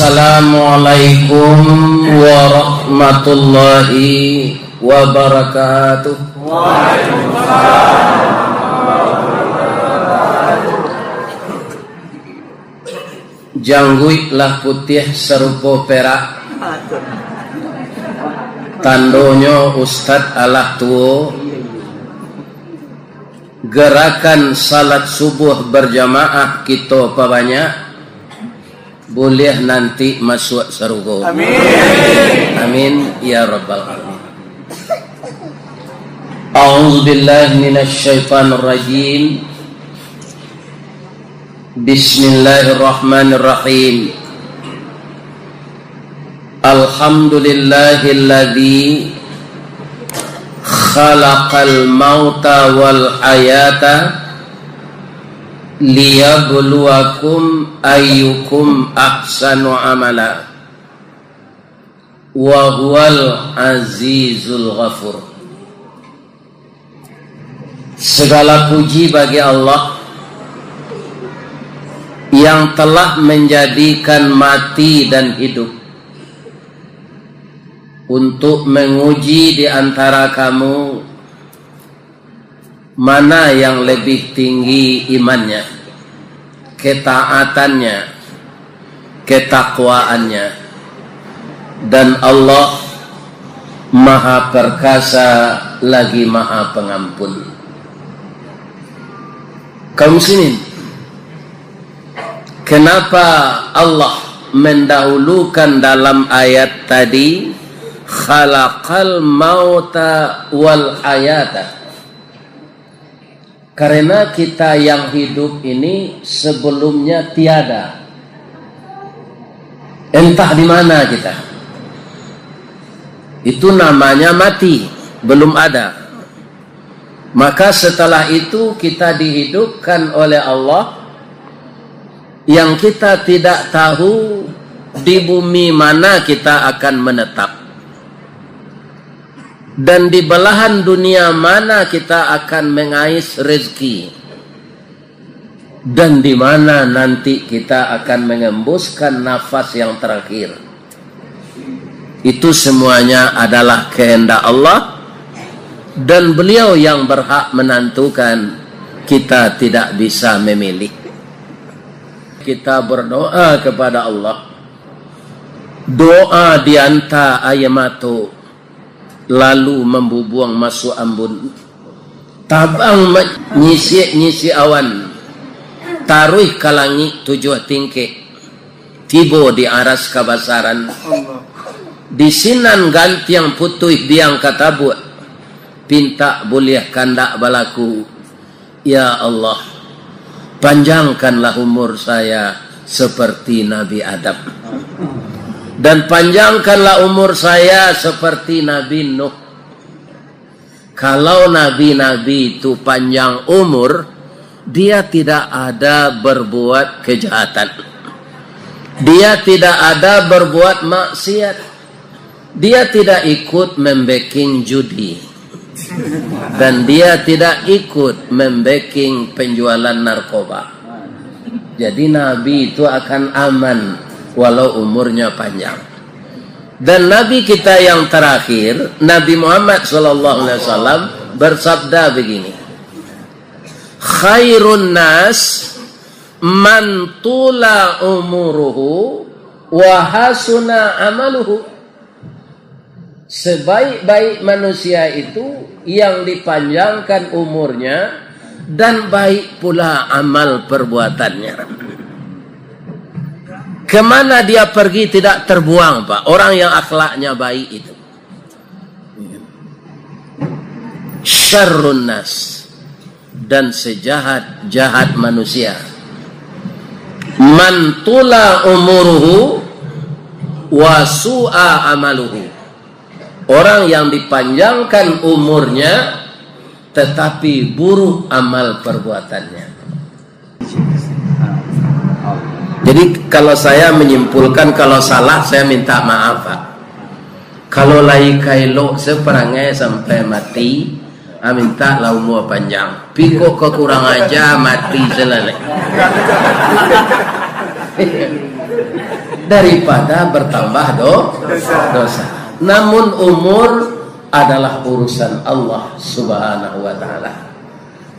Assalamualaikum warahmatullahi wabarakatuh. Waalaikumsalam. Jangguy lah putih serupa perak, tandonyo Ustad alah tuo. Gerakan salat subuh berjamaah kita banyak, boleh nanti masuk surga. Amin. Amin ya rabbal alamin. A'udzubillahi minasyaitonir rajim. Bismillahirrahmanirrahim. Alhamdulillahilladzi khalaqal mauta wal hayata liyabluwakum ayyukum ahsanu amala wa huwal azizul ghafur. Segala puji bagi Allah yang telah menjadikan mati dan hidup untuk menguji di antara kamu mana yang lebih tinggi imannya, ketaatannya, ketakwaannya. Dan Allah Maha Perkasa lagi Maha Pengampun. Kaum muslimin, kenapa Allah mendahulukan dalam ayat tadi khalaqal mauta wal hayata? Karena kita yang hidup ini sebelumnya tiada. Entah di mana kita. Itu namanya mati, belum ada. Maka setelah itu kita dihidupkan oleh Allah yang kita tidak tahu di bumi mana kita akan menetap. Dan di belahan dunia mana kita akan mengais rezeki, dan di mana nanti kita akan mengembuskan nafas yang terakhir. Itu semuanya adalah kehendak Allah, dan beliau yang berhak menentukan. Kita tidak bisa memilih. Kita berdoa kepada Allah, doa dianta ayamato, lalu membubuang masuk ambun, tabang nyisi awan, taruh kalangi tujuh tingke, tibo di aras kabasaran, di sinan gantiang putih diang katabu, pinta boleh kandak balaku. Ya Allah, panjangkanlah umur saya seperti Nabi Adam, dan panjangkanlah umur saya seperti Nabi Nuh. Kalau nabi-nabi itu panjang umur, dia tidak ada berbuat kejahatan, dia tidak ada berbuat maksiat, dia tidak ikut membacking judi, dan dia tidak ikut membacking penjualan narkoba. Jadi nabi itu akan aman walau umurnya panjang. Dan Nabi kita yang terakhir, Nabi Muhammad SAW bersabda begini, khairun nas man tula umuruhu wa hasuna amaluhu. Sebaik-baik manusia itu yang dipanjangkan umurnya dan baik pula amal perbuatannya. Kemana dia pergi tidak terbuang, Pak, orang yang akhlaknya baik itu. Syarrun nas, dan sejahat-jahat manusia, man tula umuruhu wa su'a amaluhu, orang yang dipanjangkan umurnya tetapi buruk amal perbuatannya. Jadi kalau saya menyimpulkan, kalau salah saya minta maaf, Pak. Kalau lai kailo seperangai sampai mati, minta lah umur panjang. Piko kekurang aja mati selesai. daripada bertambah dosa. Namun umur adalah urusan Allah Subhanahu wa ta'ala.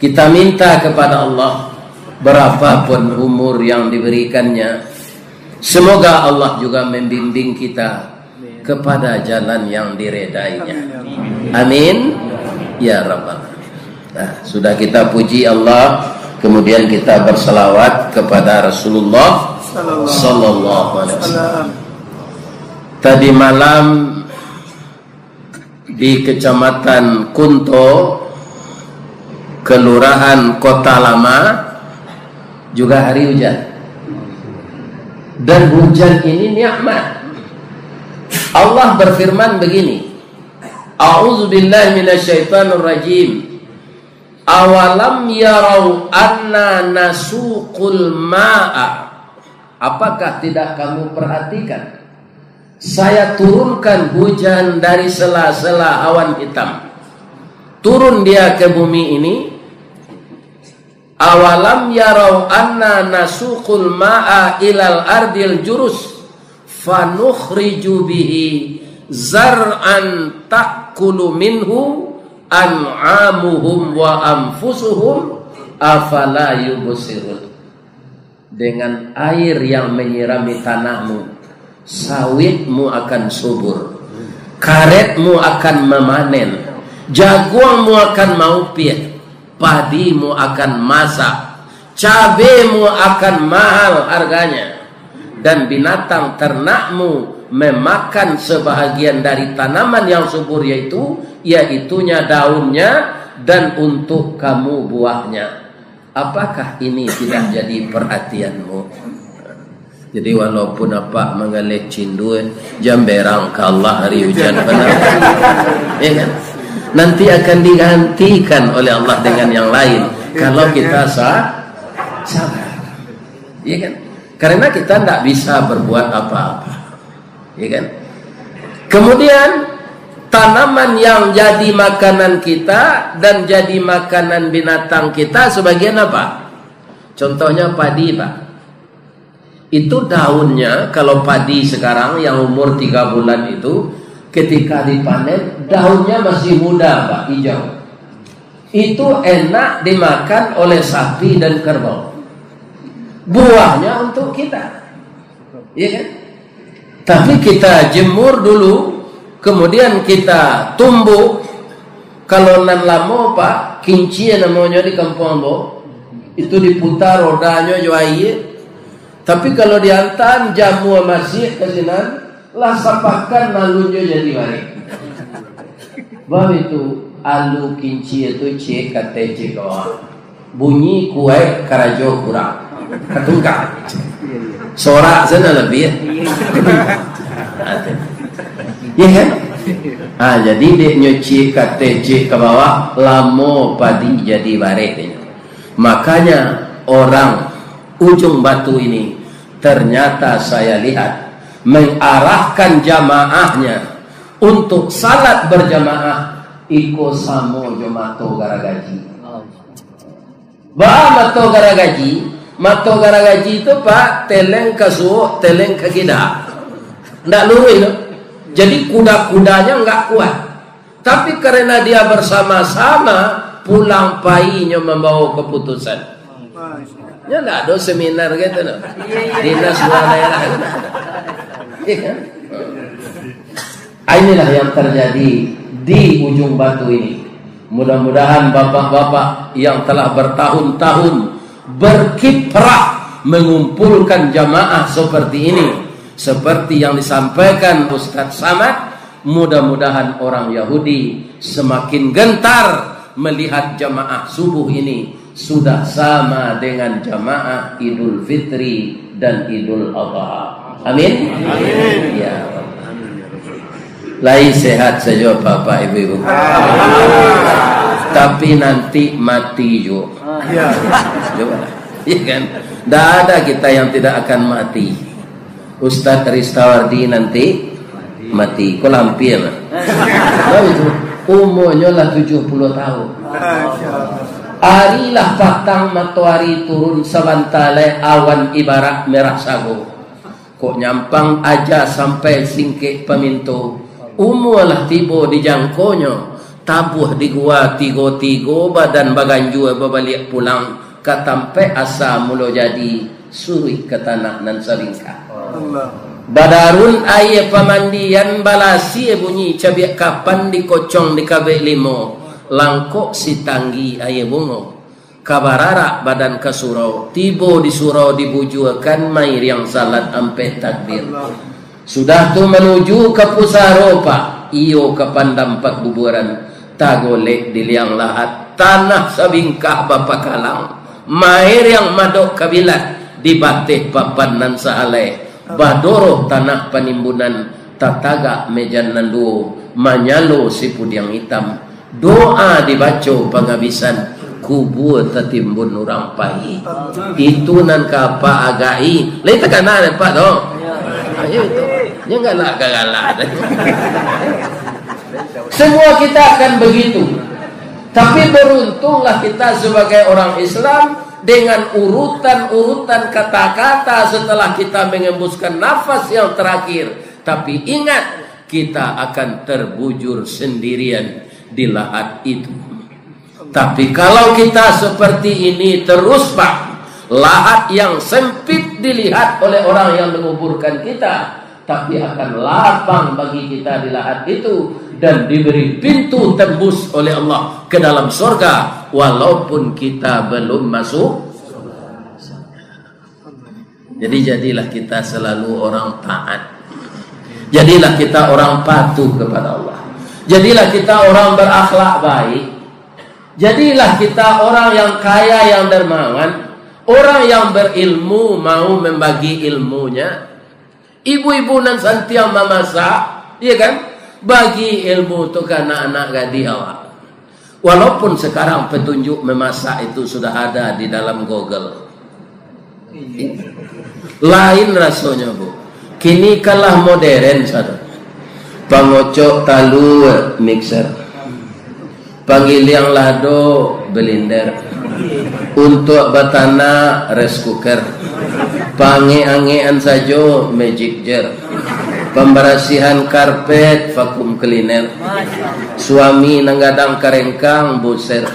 Kita minta kepada Allah berapapun umur yang diberikannya, semoga Allah juga membimbing kita kepada jalan yang diredainya. Amin ya rabbal alamin. Nah, sudah kita puji Allah, kemudian kita berselawat kepada Rasulullah sallallahu alaihi wasallam. Tadi malam di Kecamatan Kunto, Kelurahan Kota Lama, juga hari hujan. Dan hujan ini nikmat. Allah berfirman begini, A'udzubillahi minasyaitonir rajim. Awalam yarau anna nasuqul ma'a. Apakah tidak kamu perhatikan? Saya turunkan hujan dari sela-sela awan hitam. Turun dia ke bumi ini. Awalam yarau anna nasuqul ma'a ilal ardil jurus fanukhriju bihi zar'an ta'kulu minhu an'amuhum wa anfusuhum afala yubsirun. Dengan air yang menyirami tanahmu, sawitmu akan subur, karetmu akan memanen, jaguangmu akan maupir, padimu akan masak, cabemu akan mahal harganya, dan binatang ternakmu memakan sebahagian dari tanaman yang subur, yaitunya daunnya, dan untuk kamu buahnya. Apakah ini tidak jadi perhatianmu? Jadi walaupun apa mengalih cinduan jamberang ke Allah hari hujan benar, ya kan? Nanti akan digantikan oleh Allah dengan yang lain kalau kita sabar, ya kan? Karena kita tidak bisa berbuat apa-apa, ya kan? Kemudian tanaman yang jadi makanan kita dan jadi makanan binatang kita sebagian apa? Contohnya padi, Pak. Itu daunnya, kalau padi sekarang yang umur 3 bulan itu, ketika dipanen daunnya masih muda, Pak, hijau. Itu enak dimakan oleh sapi dan kerbau. Buahnya untuk kita, ya kan? Tapi kita jemur dulu, kemudian kita tumbuk. Kalau nan lamo, Pak, kinci namanya di kampung Ambo, itu diputar rodanya juai. Tapi kalau diantar jamu masih kesinan, lah sapakan malunya jadi mari. Bahwa itu alu kinci itu cek kata cek doa. Bunyi kue karajo kurang, ketungkak. Sorak sana lebih. Ya kan? Jadi dia nyuci KTC ke bawah, lamo padi jadi barek. Makanya orang ujung batu ini ternyata saya lihat mengarahkan jamaahnya untuk salat berjamaah iko samo jomato garagaji. Mato garagaji itu, Pak, teleng kasu, teleng kagida. Ndak lurus itu. Jadi kuda-kudanya enggak kuat. Tapi karena dia bersama-sama, pulang painya membawa keputusan. Ya enggak ada seminar gitu no. Dinas luar daerah gitu. Iya kan? Inilah yang terjadi di ujung batu ini. Mudah-mudahan bapak-bapak yang telah bertahun-tahun berkiprah mengumpulkan jamaah seperti ini, seperti yang disampaikan Ustaz Samad, mudah-mudahan orang Yahudi semakin gentar melihat jamaah subuh ini sudah sama dengan jamaah Idul Fitri dan Idul Adha. Amin. Amin. Ya. Lain sehat saja Bapak Ibu. Tapi nanti mati juga. Ya. Iya kan? Tidak ada kita yang tidak akan mati. Ustaz Ristawardi nanti mati. Kau lampir. Umurnya lah 70 tahun. Arilah patang matahari turun sebantale awan ibarat merah sagu. kok nyampang aja sampai singkik pemintu. Umulah tiba di jangkonyo, tabuh di gua tigo-tigo badan baganjua babalik pulang, katampe asa mulo jadi suri ke tanah nan saringkah. Badarun aye pamandian balasi bunyi cabiak kapan dikocong di kabeh limo, langkok si tanggi aye bungo. Kabarara badan ke surau, tibo di surau dibujuakan mair yang salat ampe takbir. Sudah tu menuju ke pusaro pak, iyo ke pandampak buburan, tagolek di liang lahat, tanah sabingkah bapa kalang, mair yang madok kabilat, dibatih papan nan saaleh, badoro tanah panimbunan, tataga mejan nanduo, manyalo sipud yang hitam, doa dibaca penghabisan, kubur tertimbun orang pahi. Itu nan kapa agai. Lain tekanan pak dong. Ayo itu. Ya galak. Semua kita akan begitu. Tapi beruntunglah kita sebagai orang Islam dengan urutan-urutan kata-kata setelah kita mengembuskan nafas yang terakhir. Tapi ingat, kita akan terbujur sendirian di lahat itu. Tapi kalau kita seperti ini terus pak, lahat yang sempit dilihat oleh orang yang menguburkan kita, tapi akan lapang bagi kita di lahat itu, dan diberi pintu tembus oleh Allah ke dalam surga walaupun kita belum masuk. Jadi jadilah kita selalu orang taat, jadilah kita orang patuh kepada Allah, jadilah kita orang berakhlak baik, jadilah kita orang yang kaya, yang dermawan, orang yang berilmu, mau membagi ilmunya. Ibu-ibu nan santiang memasak, iya kan? Bagi ilmu tu ke anak-anak gadi awak. Walaupun sekarang petunjuk memasak itu sudah ada di dalam Google. Lain rasanya bu. Kini kalah modern saudara. Pangocok talu mixer, panggil yang lado blender, untuk batana rice cooker, pange-angean sajo magic jar, pembersihan karpet vacuum cleaner, suami nanggadang karengkang buser.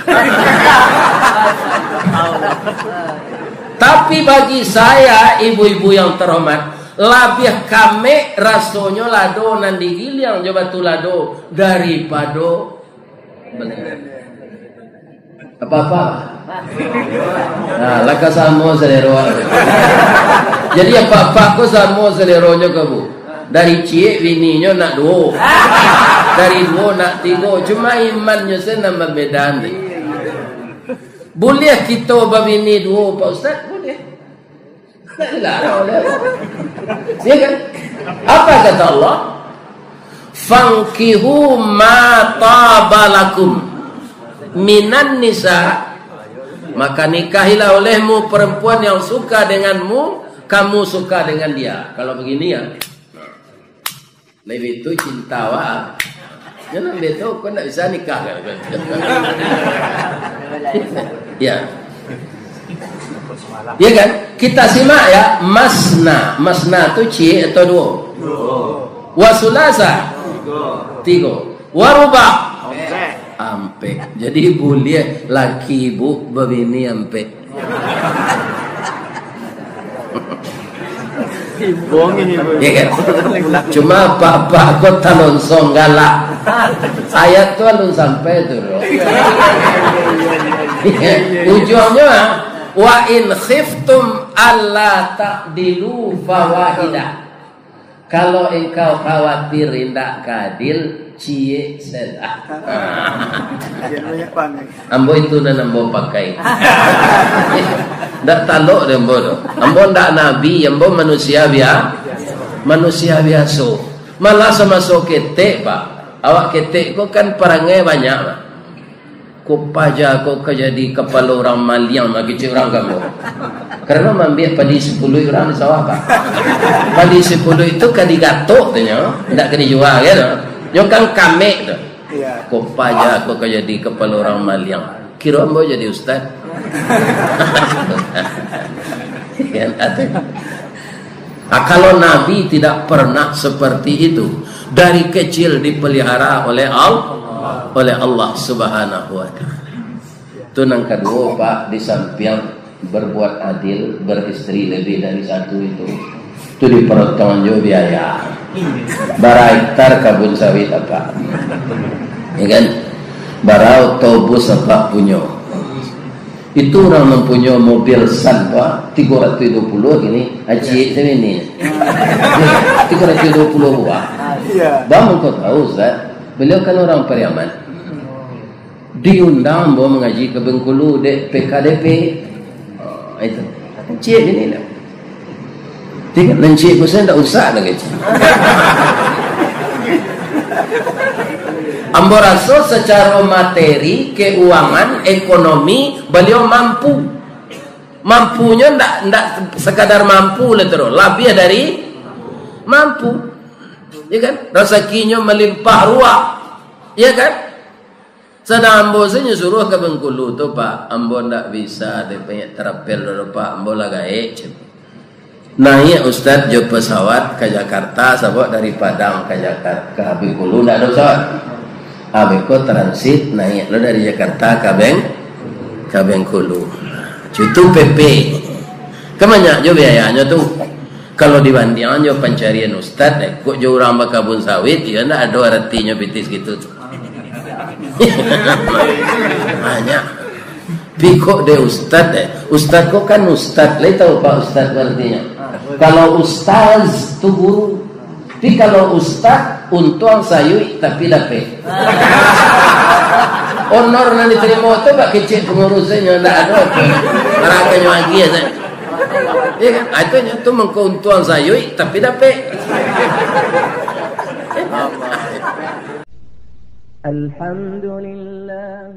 Tapi bagi saya ibu-ibu yang terhormat, labih kame rasonyo lado nandigil yang coba tu lado daripada apa-apa. Nah, laka samo selero. Jadi apa-apa ko samo seleronyo kamu. Dari cie bininya nak dua, dari dua nak tiga. Cuma imannya saya nambah bedan. Boleh kita babini dua Pak Ustaz? Boleh. Tak dilarang oleh Allah. Ya kan? Apa kata Allah? Fankihu ma tabalakum minan nisa, maka nikahilah olehmu perempuan yang suka denganmu, kamu suka dengan dia. Kalau begini ya, lebih itu cinta wah. Jangan betul, kau tak bisa nikah kan? Ya, ya kan? Kita simak ya, masna tu cie atau dua, wasulasa tiga, waruba ampe. Jadi boleh laki ibu babini ampe. Ya kan? Cuma pak kau talon song galak. Ayat tu alun sampai tu. Ujungnya wa in khiftum alla ta'dilu fawahidah. Kalau engkau khawatir tidak kadil, cie sedah. Ambo itu dan ambo pakai. Ndak talok dia ambo. Ambo ndak nabi, ambo manusia biasa. Malah sama so ketek pak. Awak ketek kau kan perangai banyak pak. Kau paja kau jadi kepala orang maliang lagi orang kamu. Karena mambiak padi 10 orang di sawah pak. Padi 10 itu kadi gatok tanya, tidak kadi jual ya no. Nyokang kame tu. Kau paja kau jadi kepala orang maliang. Kira mau jadi ustaz. Kan Kalau Nabi tidak pernah seperti itu, dari kecil dipelihara oleh Allah Subhanahu wa Ta'ala. Itu yang kedua, Pak, di samping berbuat adil, beristri lebih dari satu itu dipotong juga biaya. Bara hektar kebun sawit apa, ya kan? Bara autobus apa punya. Itu orang mempunyai mobil San, Pak, 320 ini, aji ini. 320 Pak. Bang, kau tahu, Ustaz? Beliau kan orang Pariaman. Diundang bawa mengaji ke Bengkulu, PKDP. Itu. Cik ini lah. Tengok lencik pun saya tak usah lagi. Ambo rasa secara materi, keuangan, ekonomi, beliau mampu. Mampunya ndak sekadar mampu lah terus, lebih dari mampu. Ya kan? Rezekinya melimpah ruah. Ya kan? Sedang ambo saya suruh ke Bengkulu tu, Pak. Ambo ndak bisa, dia pengen terapel dulu, Pak. Ambo lagai. Naik Ustaz jo pesawat ke Jakarta, sebab dari Padang ke Jakarta ke Bengkulu ndak ada pesawat. Abeko transit naik lo dari Jakarta ke Bengkulu. Itu PP. Kemana jo biayanya tuh? Kalau dibandingkan jo pencarian Ustaz, kok jo orang bakabun sawit, ya ndak ada artinya bitis gitu. Banyak. Biko de Ustaz Ustaz kok kan Ustaz, lai tahu Pak Ustaz artinya? Kalau Ustaz tu guru. Tapi kalau Ustaz untung sayui tapi dapat. Honor yang diterima tu Pak kecil pengurusannya ndak ada. Marakanya lagi ya. Ya kan? Artinya tu mengkeuntuan sayui tapi dapat. Alhamdulillah.